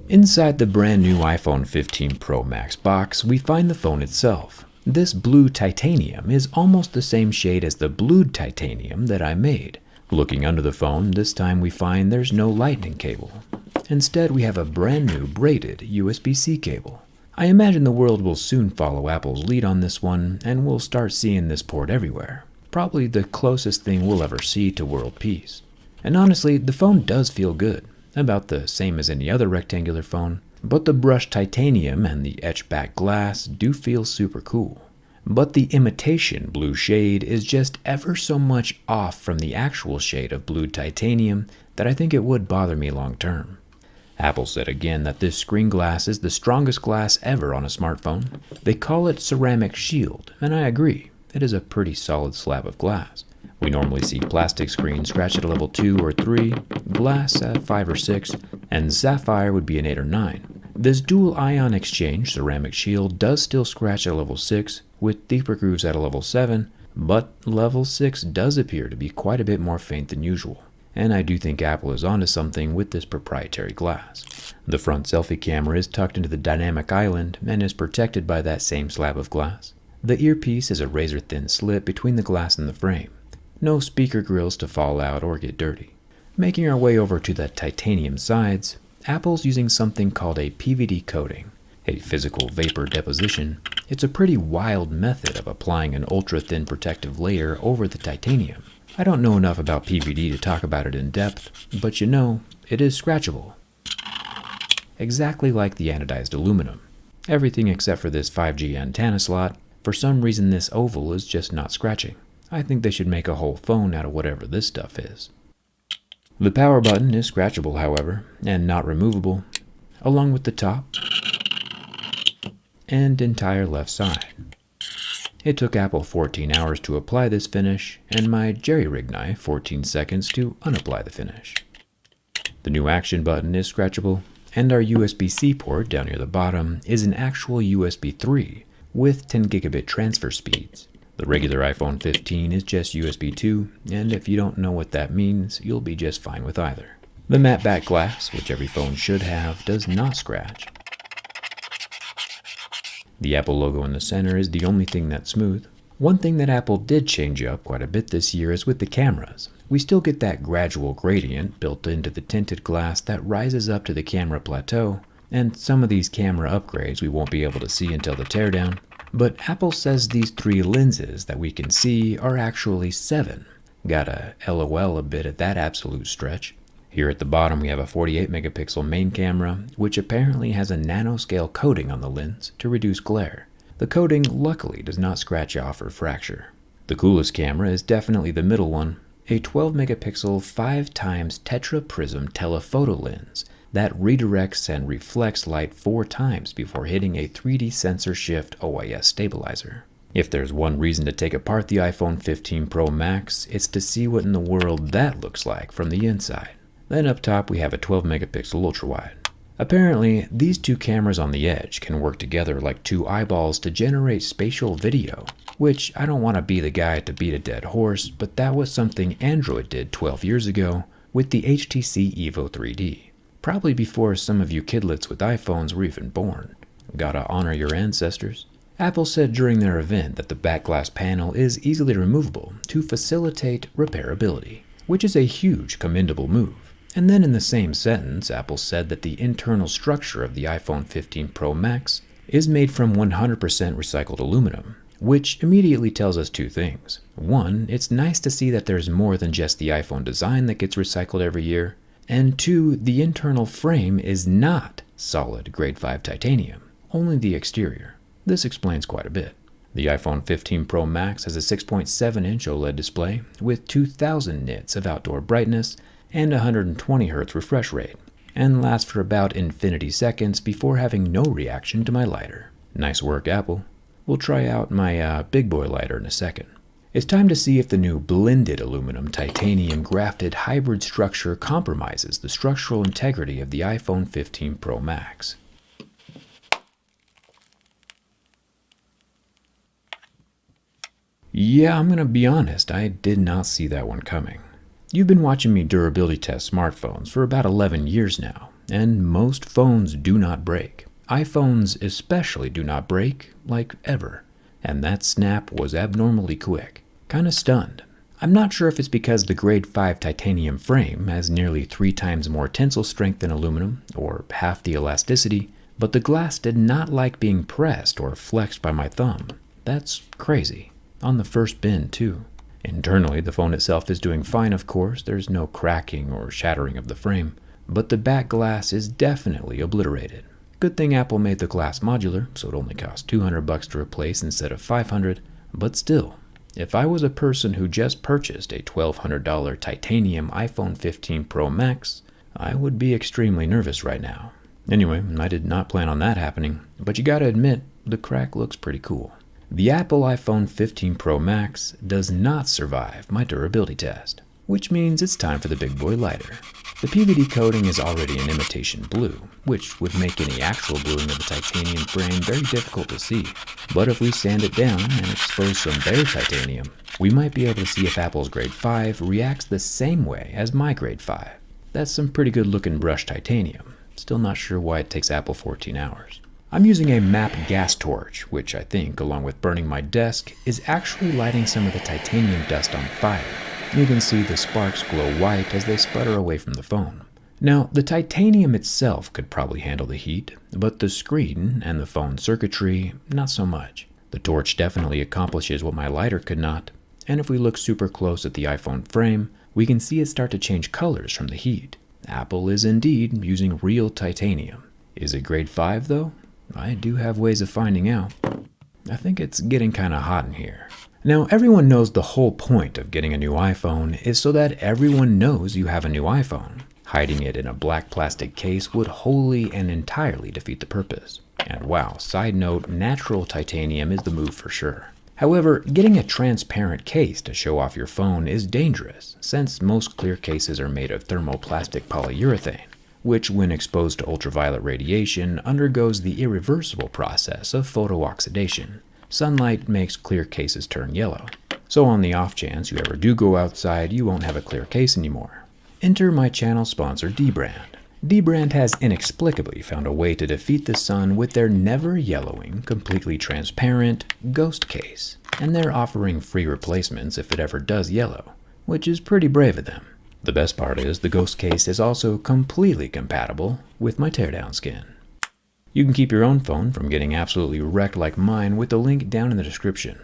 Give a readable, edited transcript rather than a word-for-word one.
Inside the brand new iPhone 15 Pro Max box, we find the phone itself. This blue titanium is almost the same shade as the blued titanium that I made. Looking under the phone, this time we find there's no lightning cable. Instead, we have a brand new braided USB-C cable. I imagine the world will soon follow Apple's lead on this one, and we'll start seeing this port everywhere. Probably the closest thing we'll ever see to world peace. And honestly, the phone does feel good. About the same as any other rectangular phone, but the brushed titanium and the etched back glass do feel super cool. But the imitation blue shade is just ever so much off from the actual shade of blued titanium that I think it would bother me long term. Apple said again that this screen glass is the strongest glass ever on a smartphone. They call it ceramic shield, and I agree, it is a pretty solid slab of glass. We normally see plastic screens scratch at a level 2 or 3, glass at 5 or 6, and sapphire would be an 8 or 9. This dual ion exchange ceramic shield does still scratch at a level 6, with deeper grooves at a level 7, but level 6 does appear to be quite a bit more faint than usual. And I do think Apple is onto something with this proprietary glass. The front selfie camera is tucked into the dynamic island and is protected by that same slab of glass. The earpiece is a razor-thin slit between the glass and the frame. No speaker grills to fall out or get dirty. Making our way over to the titanium sides, Apple's using something called a PVD coating, a physical vapor deposition. It's a pretty wild method of applying an ultra-thin protective layer over the titanium. I don't know enough about PVD to talk about it in depth, but you know, it is scratchable. Exactly like the anodized aluminum. Everything except for this 5G antenna slot. For some reason this oval is just not scratching. I think they should make a whole phone out of whatever this stuff is. The power button is scratchable, however, and not removable, along with the top and entire left side. It took Apple 14 hours to apply this finish, and my jerry-rig knife 14 seconds to unapply the finish. The new action button is scratchable, and our USB-C port down near the bottom is an actual USB 3 with 10 gigabit transfer speeds. The regular iPhone 15 is just USB 2, and if you don't know what that means, you'll be just fine with either. The matte back glass, which every phone should have, does not scratch. The Apple logo in the center is the only thing that's smooth. One thing that Apple did change up quite a bit this year is with the cameras. We still get that gradual gradient built into the tinted glass that rises up to the camera plateau, and some of these camera upgrades we won't be able to see until the teardown. But Apple says these 3 lenses that we can see are actually 7. Gotta LOL a bit at that absolute stretch. Here at the bottom we have a 48 megapixel main camera, which apparently has a nanoscale coating on the lens to reduce glare. The coating luckily does not scratch off or fracture. The coolest camera is definitely the middle one, a 12 megapixel 5x tetra prism telephoto lens that redirects and reflects light 4 times before hitting a 3D sensor shift OIS stabilizer. If there's one reason to take apart the iPhone 15 Pro Max, it's to see what in the world that looks like from the inside. Then up top we have a 12 megapixel ultrawide. Apparently, these 2 cameras on the edge can work together like 2 eyeballs to generate spatial video, which I don't want to be the guy to beat a dead horse, but that was something Android did 12 years ago with the HTC Evo 3D. Probably before some of you kidlets with iPhones were even born. Gotta honor your ancestors. Apple said during their event that the back glass panel is easily removable to facilitate repairability, which is a huge commendable move. And then in the same sentence, Apple said that the internal structure of the iPhone 15 Pro Max is made from 100% recycled aluminum, which immediately tells us 2 things. 1, it's nice to see that there's more than just the iPhone design that gets recycled every year. And 2, the internal frame is not solid grade 5 titanium, only the exterior. This explains quite a bit. The iPhone 15 Pro Max has a 6.7-inch OLED display with 2000 nits of outdoor brightness and 120 Hz refresh rate, and lasts for about infinity seconds before having no reaction to my lighter. Nice work, Apple. We'll try out my big boy lighter in a second. It's time to see if the new blended aluminum titanium grafted hybrid structure compromises the structural integrity of the iPhone 15 Pro Max. Yeah, I'm gonna be honest, I did not see that one coming. You've been watching me durability test smartphones for about 11 years now, and most phones do not break. iPhones especially do not break, like ever. And that snap was abnormally quick. Kinda stunned. I'm not sure if it's because the grade 5 titanium frame has nearly 3 times more tensile strength than aluminum, or half the elasticity, but the glass did not like being pressed or flexed by my thumb. That's crazy. On the first bend, too. Internally, the phone itself is doing fine, of course. There's no cracking or shattering of the frame, but the back glass is definitely obliterated. Good thing Apple made the glass modular, so it only cost $200 to replace instead of $500, but still, if I was a person who just purchased a $1,200 titanium iPhone 15 Pro Max, I would be extremely nervous right now. Anyway, I did not plan on that happening, but you gotta admit, the crack looks pretty cool. The Apple iPhone 15 Pro Max does not survive my durability test, which means it's time for the big boy lighter. The PVD coating is already an imitation blue, which would make any actual bluing of the titanium frame very difficult to see. But if we sand it down and expose some bare titanium, we might be able to see if Apple's grade 5 reacts the same way as my grade 5. That's some pretty good looking brushed titanium. Still not sure why it takes Apple 14 hours. I'm using a MAP gas torch, which I think, along with burning my desk, is actually lighting some of the titanium dust on fire. You can see the sparks glow white as they sputter away from the phone. Now, the titanium itself could probably handle the heat, but the screen and the phone circuitry, not so much. The torch definitely accomplishes what my lighter could not, and if we look super close at the iPhone frame, we can see it start to change colors from the heat. Apple is indeed using real titanium. Is it grade 5 though? I do have ways of finding out. I think it's getting kinda hot in here. Now, everyone knows the whole point of getting a new iPhone is so that everyone knows you have a new iPhone. Hiding it in a black plastic case would wholly and entirely defeat the purpose. And wow, side note, natural titanium is the move for sure. However, getting a transparent case to show off your phone is dangerous, since most clear cases are made of thermoplastic polyurethane, which when exposed to ultraviolet radiation undergoes the irreversible process of photooxidation. Sunlight makes clear cases turn yellow. So on the off chance you ever do go outside, you won't have a clear case anymore. Enter my channel sponsor, Dbrand. Dbrand has inexplicably found a way to defeat the sun with their never yellowing, completely transparent ghost case. And they're offering free replacements if it ever does yellow, which is pretty brave of them. The best part is the ghost case is also completely compatible with my teardown skin. You can keep your own phone from getting absolutely wrecked like mine with the link down in the description.